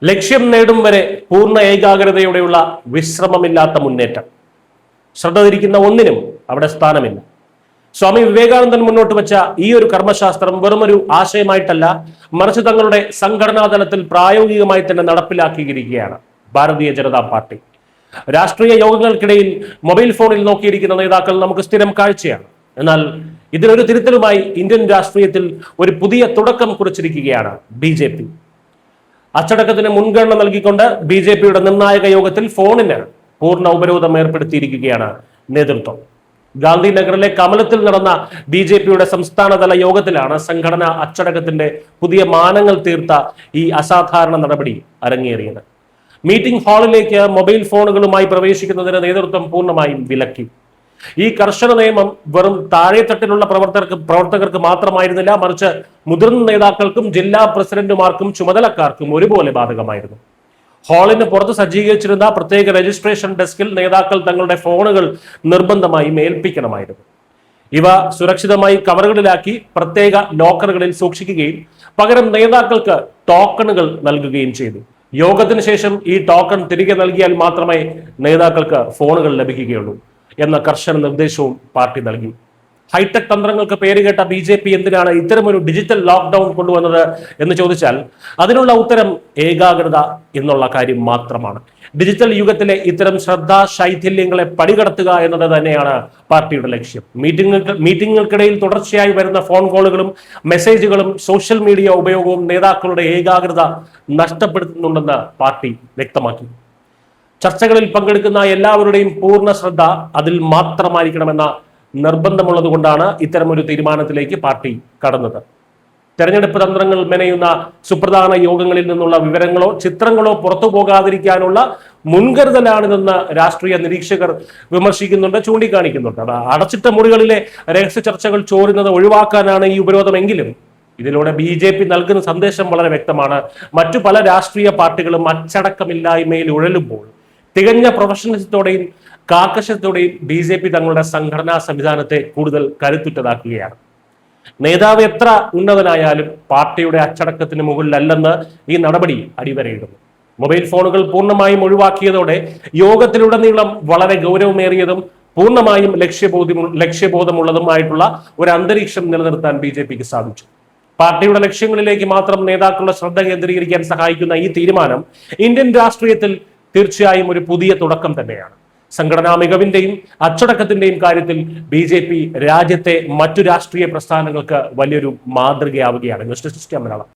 ലക്ഷ്യം നേടും വരെ പൂർണ്ണ ഏകാഗ്രതയോടെയുള്ള വിശ്രമമില്ലാത്ത മുന്നേറ്റം. ശ്രദ്ധ തിരിക്കുന്ന ഒന്നിനും അവിടെ സ്ഥാനമില്ല. സ്വാമി വിവേകാനന്ദൻ മുന്നോട്ട് വെച്ച ഈ ഒരു കർമ്മശാസ്ത്രം വെറുമൊരു ആശയമായിട്ടല്ല, മറിച്ച് തങ്ങളുടെ സംഘടനാ തലത്തിൽ പ്രായോഗികമായി തന്നെ നടപ്പിലാക്കിയിരിക്കുകയാണ് ഭാരതീയ ജനതാ പാർട്ടി. രാഷ്ട്രീയ യോഗങ്ങൾക്കിടയിൽ മൊബൈൽ ഫോണിൽ നോക്കിയിരിക്കുന്ന നേതാക്കൾ നമുക്ക് സ്ഥിരം കാഴ്ചയാണ്. എന്നാൽ ഇതിനൊരു തിരുത്തലുമായി ഇന്ത്യൻ രാഷ്ട്രീയത്തിൽ ഒരു പുതിയ തുടക്കം കുറിച്ചിരിക്കുകയാണ് BJP. അച്ചടക്കത്തിന് മുൻഗണന നൽകിക്കൊണ്ട് BJPയുടെ നിർണായക യോഗത്തിൽ ഫോണിന് പൂർണ്ണ ഉപരോധം ഏർപ്പെടുത്തിയിരിക്കുകയാണ് നേതൃത്വം. ഗാന്ധിനഗറിലെ കമലത്തിൽ നടന്ന BJPയുടെ സംസ്ഥാനതല യോഗത്തിലാണ് സംഘടന അച്ചടക്കത്തിന്റെ പുതിയ മാനങ്ങൾ തീർത്ത ഈ അസാധാരണ നടപടി അരങ്ങേറിയത്. മീറ്റിംഗ് ഹാളിലേക്ക് മൊബൈൽ ഫോണുകളുമായി പ്രവേശിക്കുന്നതിന് നേതൃത്വം പൂർണ്ണമായും വിലക്കി. ഈ കർശന നിയമം വെറും താഴെത്തട്ടിലുള്ള പ്രവർത്തകർക്ക് മാത്രമായിരുന്നില്ല, മറിച്ച് മുതിർന്ന നേതാക്കൾക്കും ജില്ലാ പ്രസിഡന്റുമാർക്കും ചുമതലക്കാർക്കും ഒരുപോലെ ബാധകമായിരുന്നു. ഹാളിന് പുറത്ത് സജ്ജീകരിച്ചിരുന്ന പ്രത്യേക രജിസ്ട്രേഷൻ ഡെസ്കിൽ നേതാക്കൾ തങ്ങളുടെ ഫോണുകൾ നിർബന്ധമായും ഏൽപ്പിക്കണമായിരുന്നു. ഇവ സുരക്ഷിതമായി കവറുകളിലാക്കി പ്രത്യേക ലോക്കറുകളിൽ സൂക്ഷിക്കുകയും പകരം നേതാക്കൾക്ക് ടോക്കണുകൾ നൽകുകയും ചെയ്തു. യോഗത്തിന് ശേഷം ഈ ടോക്കൺ തിരികെ നൽകിയാൽ മാത്രമേ നേതാക്കൾക്ക് ഫോണുകൾ ലഭിക്കുകയുള്ളൂ എന്ന കർശന നിർദ്ദേശവും പാർട്ടി നൽകി. ഹൈടെക് തന്ത്രങ്ങൾക്ക് പേരുകേട്ട BJP എന്തിനാണ് ഇത്തരമൊരു ഡിജിറ്റൽ ലോക്ക്ഡൌൺ കൊണ്ടുവന്നത് എന്ന് ചോദിച്ചാൽ അതിനുള്ള ഉത്തരം ഏകാഗ്രത എന്നുള്ള കാര്യം മാത്രമാണ്. ഡിജിറ്റൽ യുഗത്തിലെ ഇത്തരം ശ്രദ്ധാ ശൈഥില്യങ്ങളെ പടികടത്തുക എന്നത് തന്നെയാണ് പാർട്ടിയുടെ ലക്ഷ്യം. മീറ്റിങ്ങുകൾക്കിടയിൽ തുടർച്ചയായി വരുന്ന ഫോൺ കോളുകളും മെസ്സേജുകളും സോഷ്യൽ മീഡിയ ഉപയോഗവും നേതാക്കളുടെ ഏകാഗ്രത നഷ്ടപ്പെടുത്തുന്നുണ്ടെന്ന് പാർട്ടി വ്യക്തമാക്കി. ചർച്ചകളിൽ പങ്കെടുക്കുന്ന എല്ലാവരുടെയും പൂർണ്ണ ശ്രദ്ധ അതിൽ മാത്രമായിരിക്കണമെന്ന നിർബന്ധമുള്ളത് കൊണ്ടാണ് ഇത്തരമൊരു തീരുമാനത്തിലേക്ക് പാർട്ടി കടന്നത്. തെരഞ്ഞെടുപ്പ് തന്ത്രങ്ങൾ മെനയുന്ന സുപ്രധാന യോഗങ്ങളിൽ നിന്നുള്ള വിവരങ്ങളോ ചിത്രങ്ങളോ പുറത്തു പോകാതിരിക്കാനുള്ള മുൻകരുതലാണിതെന്ന് രാഷ്ട്രീയ നിരീക്ഷകർ വിമർശിക്കുന്നുണ്ട്, ചൂണ്ടിക്കാണിക്കുന്നുണ്ട്. അടച്ചിട്ട മുറികളിലെ രഹസ്യ ചർച്ചകൾ ചോരുന്നത് ഒഴിവാക്കാനാണ് ഈ ഉപരോധമെങ്കിലും ഇതിലൂടെ BJP നൽകുന്ന സന്ദേശം വളരെ വ്യക്തമാണ്. മറ്റു പല രാഷ്ട്രീയ പാർട്ടികളും അച്ചടക്കമില്ലായ്മയിൽ ഉഴലുമ്പോൾ തികഞ്ഞ പ്രൊഫഷണലിസത്തോടെയും കാർക്കശ്യത്തോടെയും BJP തങ്ങളുടെ സംഘടനാ സംവിധാനത്തെ കൂടുതൽ കരുത്തുറ്റതാക്കുകയാണ്. നേതാവ് എത്ര ഉന്നതനായാലും പാർട്ടിയുടെ അച്ചടക്കത്തിന് മുകളിലല്ലെന്ന് ഈ നടപടി അടിവരയിടുന്നു. മൊബൈൽ ഫോണുകൾ പൂർണ്ണമായും ഒഴിവാക്കിയതോടെ യോഗത്തിലുടനീളം വളരെ ഗൗരവമേറിയതും പൂർണ്ണമായും ലക്ഷ്യബോധമുള്ളതുമായിട്ടുള്ള ഒരു അന്തരീക്ഷം നിലനിർത്താൻ BJPക്ക് സാധിച്ചു. പാർട്ടിയുടെ ലക്ഷ്യങ്ങളിലേക്ക് മാത്രം നേതാക്കളുടെ ശ്രദ്ധ കേന്ദ്രീകരിക്കാൻ സഹായിക്കുന്ന ഈ തീരുമാനം ഇന്ത്യൻ രാഷ്ട്രീയത്തിൽ തീർച്ചയായും ഒരു പുതിയ തുടക്കം തന്നെയാണ്. സംഘടനാ മികവിന്റെയും അച്ചടക്കത്തിന്റെയും കാര്യത്തിൽ BJP രാജ്യത്തെ മറ്റു രാഷ്ട്രീയ പ്രസ്ഥാനങ്ങൾക്ക് വലിയൊരു മാതൃകയാവുകയാണ്. News desk Malayalam.